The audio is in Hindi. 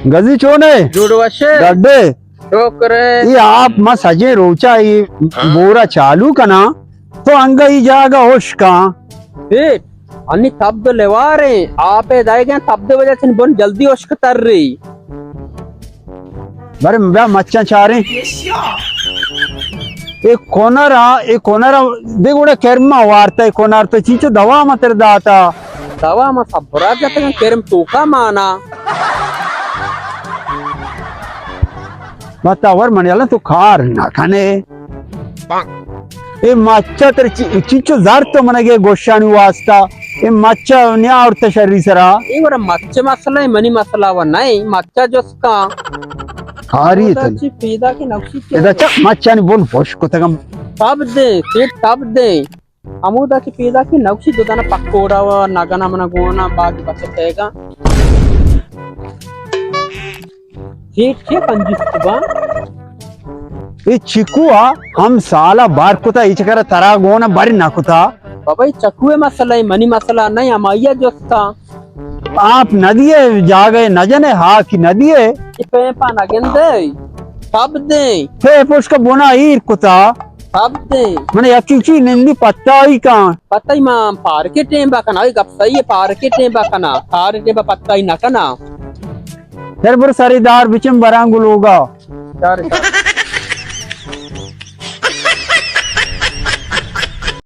गजी चोने जुड़वशे गड्डे छोकरे ये आप म सजे रोचा ये बोरा चालू कना तो अंगई जागा होश का फिर अन्नी तब्द लेवारे आपे जाएगा तब्द वजह से बन जल्दी उश्क तर रही बरे मैं मच्छा चारे एक कोनरा देख उड़े कर्मा वार्ता है कोनार तो चीचो दवा मतर दाता दवा में सब बुरा जाते हैं केरम तूका माना बतावर मणियाला तू खार ना खाने ए मच्छा तर चीचो जार तो मनगे गोशानी वास्ता ए मच्छा न्या औरत शरीर सरा ये वाला मच्छे मसला है मनी मसला वा नहीं मच्छा जोस्का खारी अच्छी पीदा की नक्शी ये दा मच्छा नि बोल फोश को तगम तब दे अमुदा की पीदा की नक्शी दुदाना पक्कोड़ा वा नगना मना गोना बाकी बचतेगा ठीक कंजूस बा ए चिकुआ हम साला बार कुता इचकरा तरा गोना बारी नाकुता बाबा चकुए मसला है मनी मसला नहीं अमाइया जोस्ता आप नदिये जागे नजने हा की नदिये पेपा नगेंदे तब दे फे पुष्क बोना ईर कुता तब दे मने यकीची निंदी पत्ता ही का पता ही मां पार के टेम बाकना गप सही है पार के टेम बाकना पार के पत्ता ही ना कना दरबर सारीदार बिचम बरांगुल होगा यार